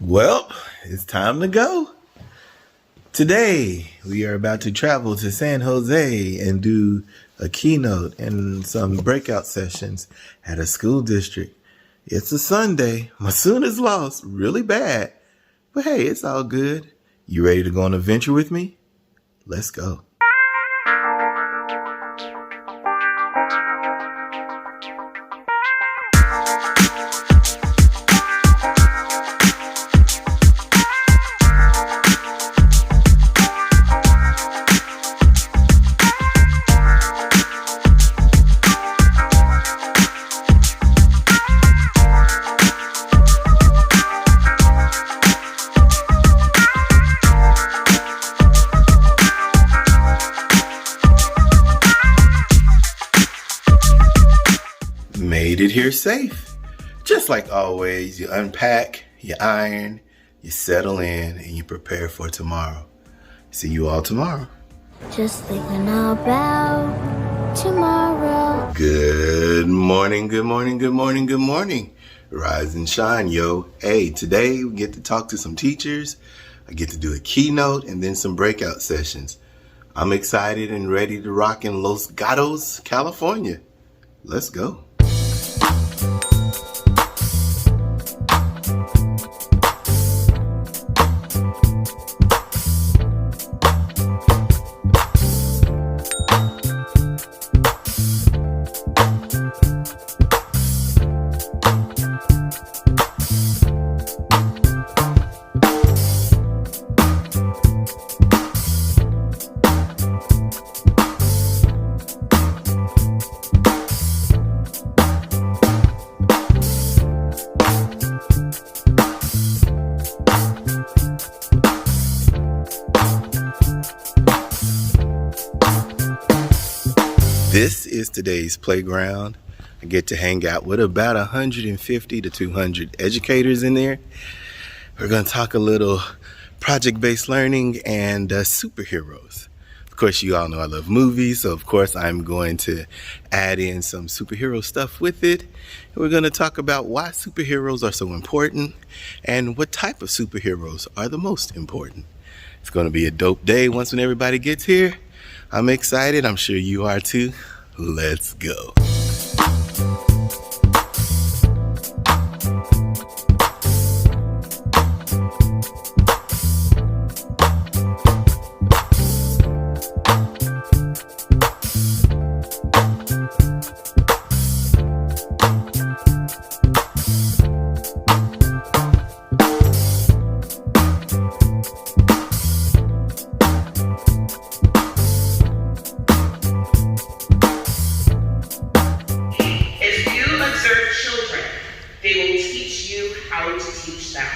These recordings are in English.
Well, it's time to go. Today, we are about to travel to San Jose and do a keynote and some breakout sessions at a school district. It's a Sunday. My son is lost really bad. But hey, it's all good. You ready to go on an adventure with me? Let's go. Made it here safe. Just like always, you unpack, you iron, you settle in, and you prepare for tomorrow. See you all tomorrow. Just thinking about tomorrow. Good morning, good morning, good morning, good morning. Rise and shine, yo. Hey, today we get to talk to some teachers. I get to do a keynote and then some breakout sessions. I'm excited and ready to rock in Los Gatos, California. Let's go. This is today's playground. I get to hang out with about 150 to 200 educators in there. We're going to talk a little project-based learning and superheroes. Of course, you all know I love movies, so of course I'm going to add in some superhero stuff with it. And we're going to talk about why superheroes are so important and what type of superheroes are the most important. It's going to be a dope day once when everybody gets here. I'm excited. I'm sure you are too. Let's go. They will teach you how to teach them.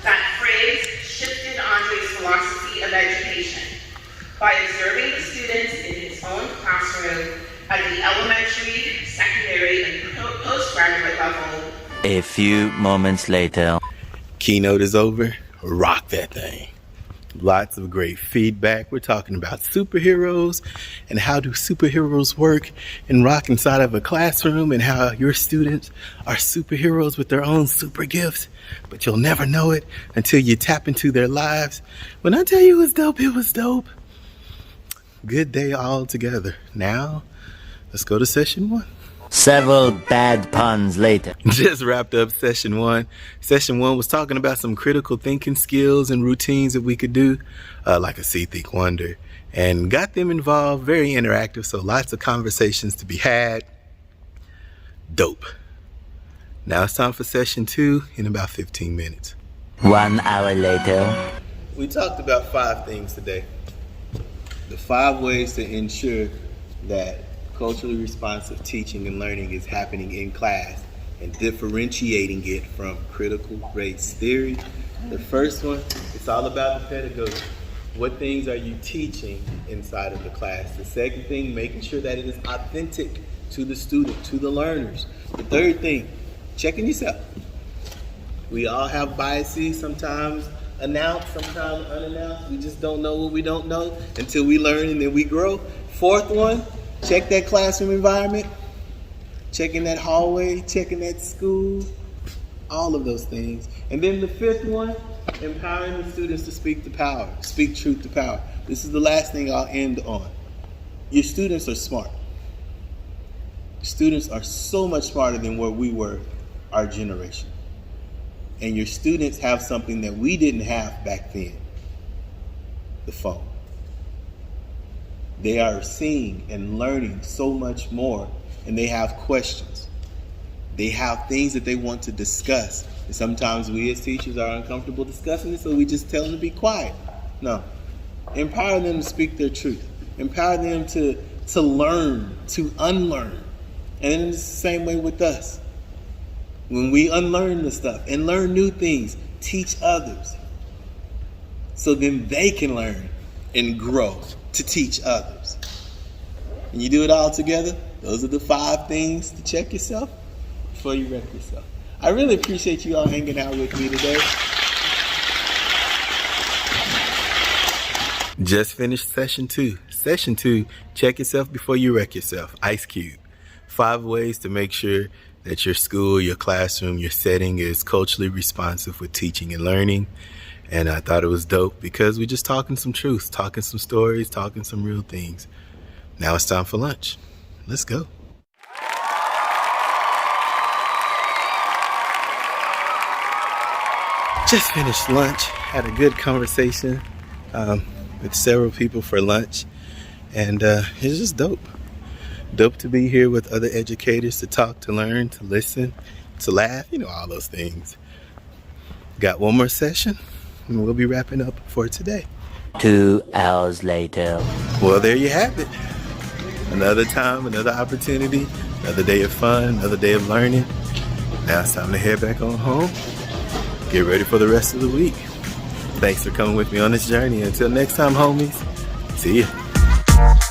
That phrase shifted Andre's philosophy of education by observing the students in his own classroom at the elementary, secondary, and postgraduate level. A few moments later. Keynote is over. Rock that thing. Lots of great feedback. We're talking about superheroes and how do superheroes work and rock inside of a classroom and how your students are superheroes with their own super gifts, but you'll never know it until you tap into their lives. When I tell you it was dope, it was dope. Good day all together. Now, let's go to session 1. Several bad puns later. Just wrapped up session 1. Session 1 was talking about some critical thinking skills and routines that we could do, like a see, think, wonder, and got them involved. Very interactive, so lots of conversations to be had. Dope. Now it's time for session 2 in about 15 minutes. 1 hour later. We talked about 5 things today. The 5 ways to ensure that culturally responsive teaching and learning is happening in class and differentiating it from critical race theory. The first one, it's all about the pedagogy. What things are you teaching inside of the class? The second thing, making sure that it is authentic to the student, to the learners. The third thing, checking yourself. We all have biases, sometimes announced, sometimes unannounced. We just don't know what we don't know until we learn and then we grow. Fourth one, check that classroom environment, checking that hallway, checking that school. All of those things. And then the fifth one, empowering the students to speak truth to power. This is the last thing I'll end on. Your students are smart. Students are so much smarter than what we were, our generation. And your students have something that we didn't have back then, the phone. They are seeing and learning so much more, and they have questions. They have things that they want to discuss. And sometimes we as teachers are uncomfortable discussing it, so we just tell them to be quiet. No. Empower them to speak their truth. Empower them to learn, to unlearn. And it's the same way with us. When we unlearn the stuff and learn new things, teach others. So then they can learn and grow to teach others. And you do it all together. Those are the 5 things to check yourself before you wreck yourself. I really appreciate you all hanging out with me today. Just finished session 2. Session 2, check yourself before you wreck yourself. Ice Cube. 5 ways to make sure that your school, your classroom, your setting is culturally responsive with teaching and learning. And I thought it was dope because we're just talking some truth, talking some stories, talking some real things. Now it's time for lunch. Let's go. Just finished lunch, had a good conversation with several people for lunch, and it's just dope. Dope to be here with other educators to talk, to learn, to listen, to laugh, all those things. Got one more session, and we'll be wrapping up for today. 2 hours later. Well, there you have it. Another time, another opportunity, another day of fun, another day of learning. Now it's time to head back on home. Get ready for the rest of the week. Thanks for coming with me on this journey. Until next time, homies. See ya.